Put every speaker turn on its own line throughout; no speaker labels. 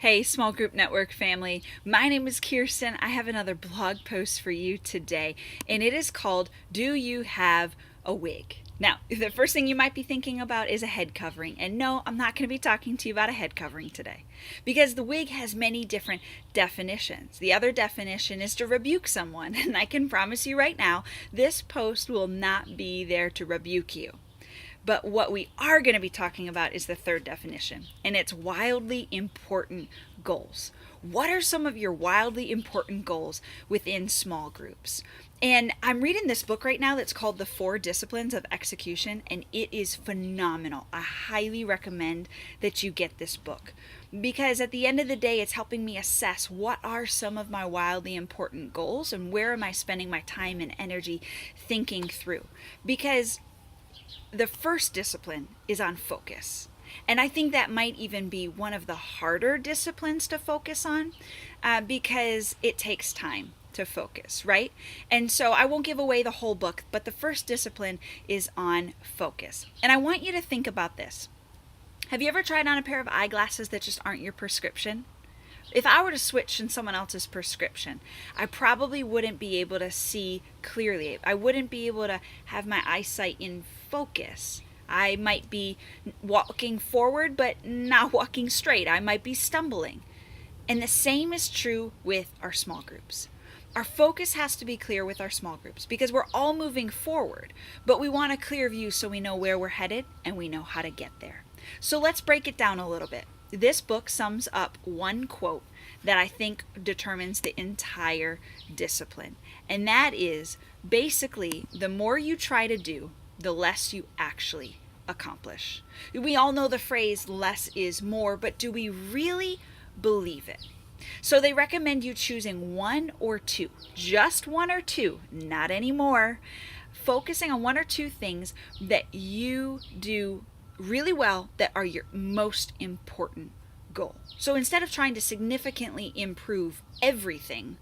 Hey, Small Group Network family. My name is Kirsten. I have another blog post for you today, and it is called, Do You Have a Wig? Now, the first thing you might be thinking about is a head covering. And no, I'm not going to be talking to you about a head covering today, because the wig has many different definitions. The other definition is to rebuke someone, and I can promise you right now, this post will not be there to rebuke you. But what we are going to be talking about is the third definition, and it's wildly important goals. What are some of your wildly important goals within small groups? And I'm reading this book right now that's called The 4 Disciplines of Execution, and it is phenomenal. I highly recommend that you get this book, because at the end of the day, it's helping me assess what are some of my wildly important goals and where am I spending my time and energy thinking through. Because the first discipline is on focus. And I think that might even be one of the harder disciplines to focus on because it takes time to focus, right? And so I won't give away the whole book, but the first discipline is on focus. And I want you to think about this. Have you ever tried on a pair of eyeglasses that just aren't your prescription? If I were to switch in someone else's prescription, I probably wouldn't be able to see clearly. I wouldn't be able to have my eyesight in focus. I might be walking forward, but not walking straight. I might be stumbling. And the same is true with our small groups. Our focus has to be clear with our small groups because we're all moving forward, but we want a clear view so we know where we're headed and we know how to get there. So let's break it down a little bit. This book sums up one quote that I think determines the entire discipline. And that is basically, the more you try to do, the less you actually accomplish. We all know the phrase less is more, but do we really believe it? So they recommend you choosing one or two, just one or two, not any more. Focusing on one or two things that you do really well that are your most important goal. So instead of trying to significantly improve everything,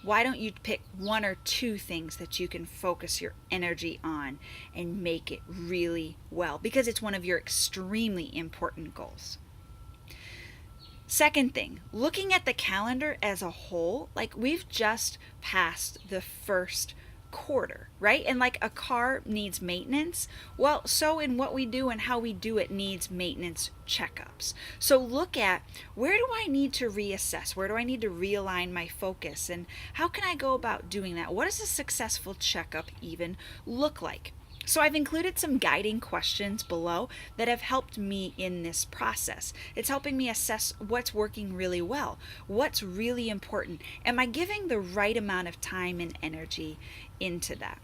why don't you pick one or two things that you can focus your energy on and make it really well, because it's one of your extremely important goals. Second thing, looking at the calendar as a whole, like we've just passed the first quarter, right? And like a car needs maintenance, well, so in what we do and how we do it needs maintenance checkups. So look at, where do I need to reassess? Where do I need to realign my focus? And how can I go about doing that? What does a successful checkup even look like? So I've included some guiding questions below that have helped me in this process. It's helping me assess what's working really well, what's really important. Am I giving the right amount of time and energy into that?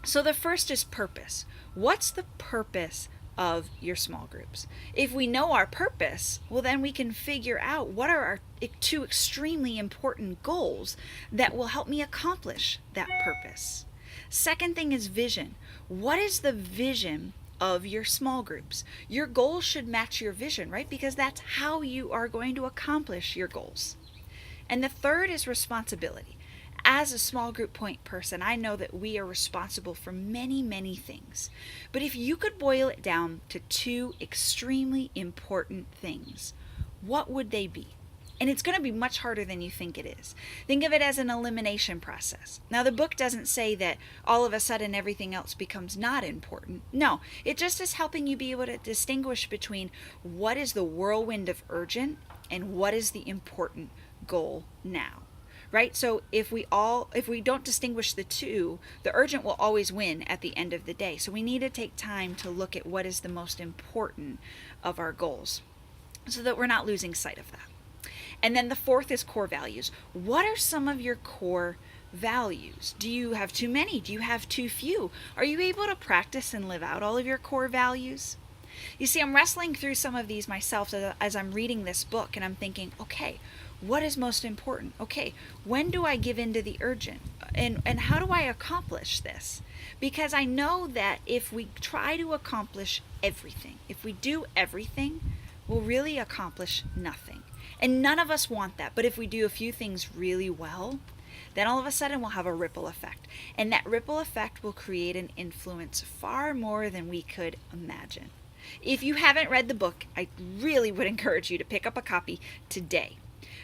So the first is purpose. What's the purpose of your small groups? If we know our purpose, well, then we can figure out what are our 2 extremely important goals that will help me accomplish that purpose. Second thing is vision. What is the vision of your small groups? Your goals should match your vision, right? Because that's how you are going to accomplish your goals. And the third is responsibility. As a small group point person, I know that we are responsible for many, many things. But if you could boil it down to 2 extremely important things, what would they be? And it's going to be much harder than you think it is. Think of it as an elimination process. Now, the book doesn't say that all of a sudden everything else becomes not important. No, it just is helping you be able to distinguish between what is the whirlwind of urgent and what is the important goal now. Right? So if we don't distinguish the two, the urgent will always win at the end of the day. So we need to take time to look at what is the most important of our goals so that we're not losing sight of that. And then the fourth is core values. What are some of your core values? Do you have too many? Do you have too few? Are you able to practice and live out all of your core values? You see, I'm wrestling through some of these myself as I'm reading this book, and I'm thinking, okay, what is most important? Okay, when do I give in to the urgent? And how do I accomplish this? Because I know that if we try to accomplish everything, if we do everything, we'll really accomplish nothing. And none of us want that. But if we do a few things really well, then all of a sudden we'll have a ripple effect. And that ripple effect will create an influence far more than we could imagine. If you haven't read the book, I really would encourage you to pick up a copy today.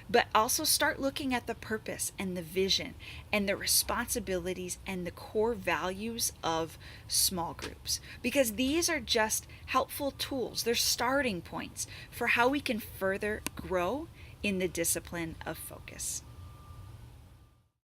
But also start looking at the purpose and the vision and the responsibilities and the core values of small groups, because these are just helpful tools. They're starting points for how we can further grow in the discipline of focus.